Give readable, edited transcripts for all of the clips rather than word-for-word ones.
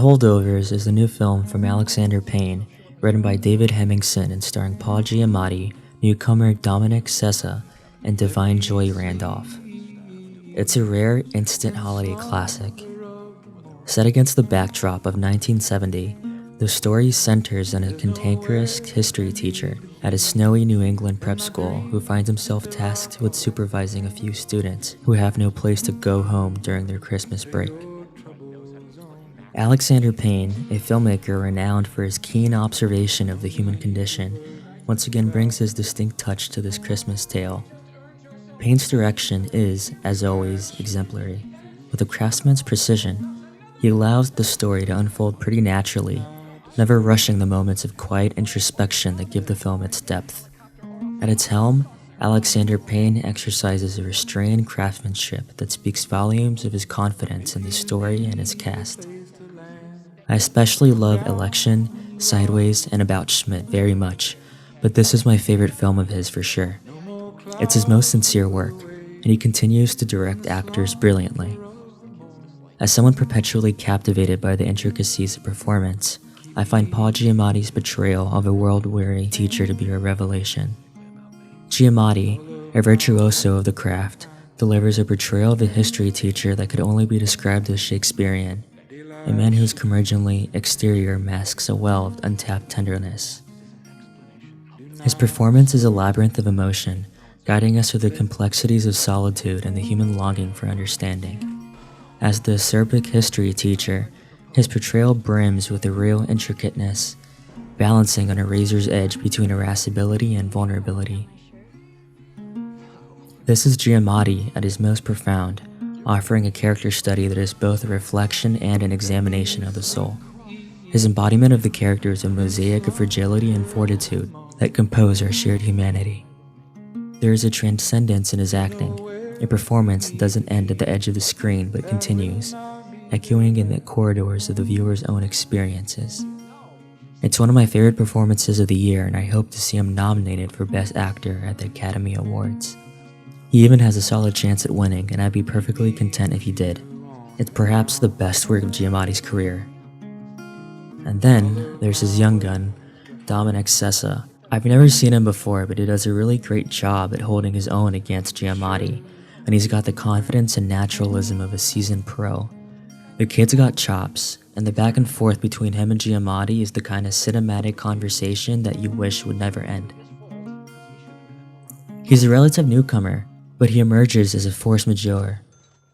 Holdovers is a new film from Alexander Payne, written by David Hemmingson and starring Paul Giamatti, newcomer Dominic Sessa, and Divine Joy Randolph. It's a rare instant holiday classic. Set against the backdrop of 1970, the story centers on a cantankerous history teacher at a snowy New England prep school who finds himself tasked with supervising a few students who have no place to go home during their Christmas break. Alexander Payne, a filmmaker renowned for his keen observation of the human condition, once again brings his distinct touch to this Christmas tale. Payne's direction is, as always, exemplary. With a craftsman's precision, he allows the story to unfold pretty naturally, never rushing the moments of quiet introspection that give the film its depth. At its helm, Alexander Payne exercises a restrained craftsmanship that speaks volumes of his confidence in the story and its cast. I especially love Election, Sideways, and About Schmidt very much, but this is my favorite film of his for sure. It's his most sincere work, and he continues to direct actors brilliantly. As someone perpetually captivated by the intricacies of performance, I find Paul Giamatti's portrayal of a world-weary teacher to be a revelation. Giamatti, a virtuoso of the craft, delivers a portrayal of a history teacher that could only be described as Shakespearean, a man whose curmudgeonly exterior masks a well of untapped tenderness. His performance is a labyrinth of emotion, guiding us through the complexities of solitude and the human longing for understanding. As the acerbic history teacher, his portrayal brims with a real intricateness, balancing on a razor's edge between irascibility and vulnerability. This is Giamatti at his most profound, offering a character study that is both a reflection and an examination of the soul. His embodiment of the character is a mosaic of fragility and fortitude that compose our shared humanity. There is a transcendence in his acting, a performance that doesn't end at the edge of the screen but continues, echoing in the corridors of the viewer's own experiences. It's one of my favorite performances of the year, and I hope to see him nominated for Best Actor at the Academy Awards. He even has a solid chance at winning, and I'd be perfectly content if he did. It's perhaps the best work of Giamatti's career. And then, there's his young gun, Dominic Sessa. I've never seen him before, but he does a really great job at holding his own against Giamatti, and he's got the confidence and naturalism of a seasoned pro. The kid's got chops, and the back and forth between him and Giamatti is the kind of cinematic conversation that you wish would never end. He's a relative newcomer, but he emerges as a force majeure,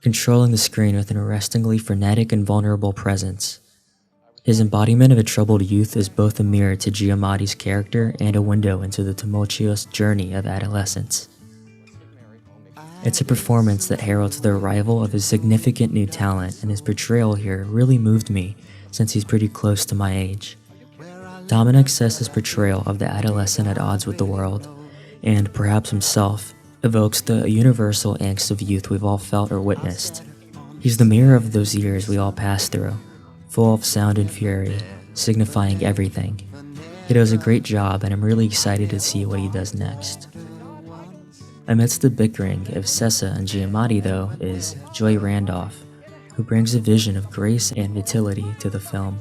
controlling the screen with an arrestingly frenetic and vulnerable presence. His embodiment of a troubled youth is both a mirror to Giamatti's character and a window into the tumultuous journey of adolescence. It's a performance that heralds the arrival of a significant new talent, and his portrayal here really moved me since he's pretty close to my age. Dominic Sessa's portrayal of the adolescent at odds with the world, and perhaps himself, evokes the universal angst of youth we've all felt or witnessed. He's the mirror of those years we all pass through, full of sound and fury, signifying everything. He does a great job, and I'm really excited to see what he does next. Amidst the bickering of Sessa and Giamatti, though, is Joy Randolph, who brings a vision of grace and vitality to the film.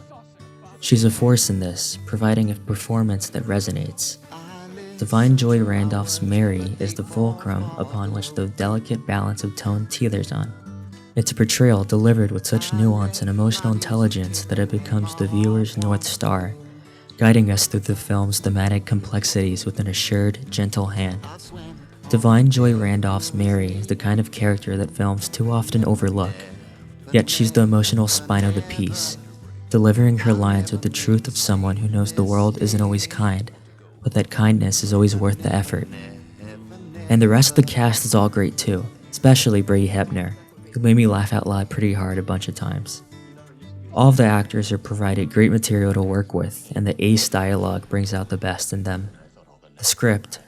She's a force in this, providing a performance that resonates. Divine Joy Randolph's Mary is the fulcrum upon which the delicate balance of tone teeters on. It's a portrayal delivered with such nuance and emotional intelligence that it becomes the viewer's North Star, guiding us through the film's thematic complexities with an assured, gentle hand. Divine Joy Randolph's Mary is the kind of character that films too often overlook, yet she's the emotional spine of the piece, delivering her lines with the truth of someone who knows the world isn't always kind, but that kindness is always worth the effort. And the rest of the cast is all great too, especially Brady Hepner, who made me laugh out loud pretty hard a bunch of times. All of the actors are provided great material to work with, and the ace dialogue brings out the best in them. The script,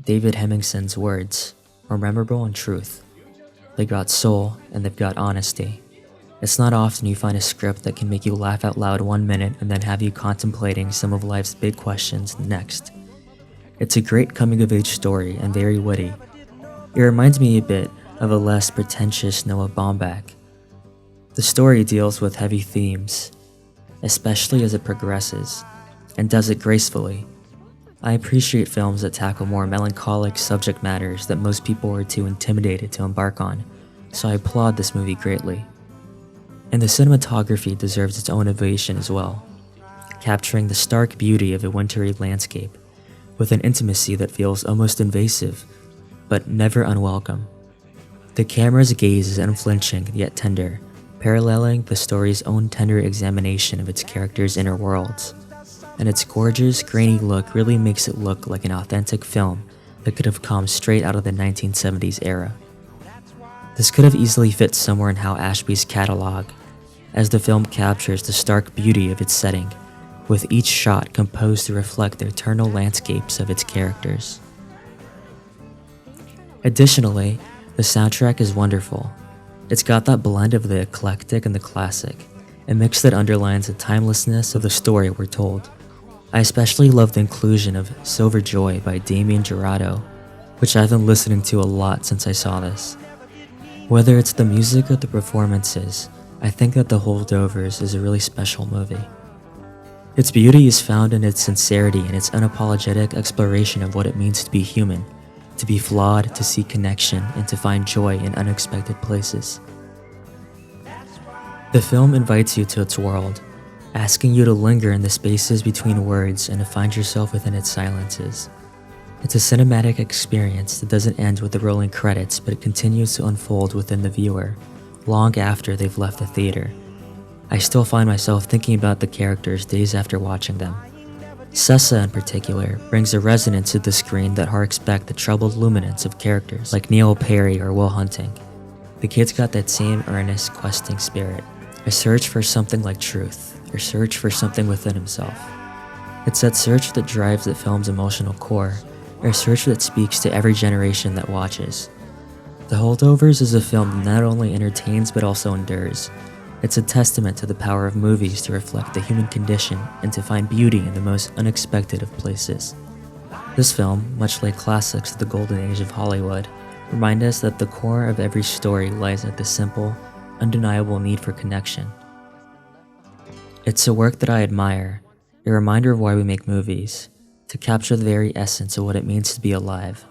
David Hemmingson's words, are memorable in truth. They got soul, and they've got honesty. It's not often you find a script that can make you laugh out loud 1 minute and then have you contemplating some of life's big questions next. It's a great coming-of-age story and very witty. It reminds me a bit of a less pretentious Noah Baumbach. The story deals with heavy themes, especially as it progresses, and does it gracefully. I appreciate films that tackle more melancholic subject matters that most people are too intimidated to embark on, so I applaud this movie greatly. And the cinematography deserves its own ovation as well, capturing the stark beauty of a wintry landscape with an intimacy that feels almost invasive, but never unwelcome. The camera's gaze is unflinching yet tender, paralleling the story's own tender examination of its characters' inner worlds. And its gorgeous, grainy look really makes it look like an authentic film that could have come straight out of the 1970s era. This could have easily fit somewhere in Hal Ashby's catalog, as the film captures the stark beauty of its setting, with each shot composed to reflect the eternal landscapes of its characters. Additionally, the soundtrack is wonderful. It's got that blend of the eclectic and the classic, a mix that underlines the timelessness of the story we're told. I especially love the inclusion of Silver Joy by Damien Jurado, which I've been listening to a lot since I saw this. Whether it's the music or the performances, I think that The Holdovers is a really special movie. Its beauty is found in its sincerity and its unapologetic exploration of what it means to be human, to be flawed, to seek connection, and to find joy in unexpected places. The film invites you to its world, asking you to linger in the spaces between words and to find yourself within its silences. It's a cinematic experience that doesn't end with the rolling credits, but it continues to unfold within the viewer, long after they've left the theater. I still find myself thinking about the characters days after watching them. Sessa, in particular, brings a resonance to the screen that harks back the troubled luminance of characters like Neil Perry or Will Hunting. The kid's got that same earnest, questing spirit, a search for something like truth, or search for something within himself. It's that search that drives the film's emotional core, or a search that speaks to every generation that watches. The Holdovers is a film that not only entertains but also endures. It's a testament to the power of movies to reflect the human condition and to find beauty in the most unexpected of places. This film, much like classics of the golden age of Hollywood, remind us that the core of every story lies at the simple, undeniable need for connection. It's a work that I admire, a reminder of why we make movies, to capture the very essence of what it means to be alive.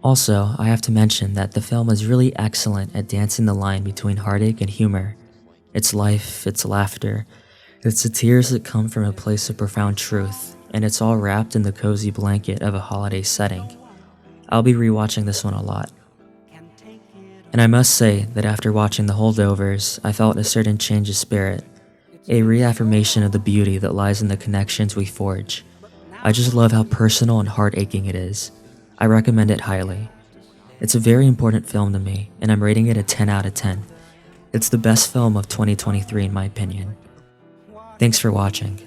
Also, I have to mention that the film is really excellent at dancing the line between heartache and humor. It's life, it's laughter, it's the tears that come from a place of profound truth, and it's all wrapped in the cozy blanket of a holiday setting. I'll be rewatching this one a lot. And I must say that after watching The Holdovers, I felt a certain change of spirit, a reaffirmation of the beauty that lies in the connections we forge. I just love how personal and heart-aching it is. I recommend it highly. It's a very important film to me, and I'm rating it a 10 out of 10. It's the best film of 2023 in my opinion. Thanks for watching.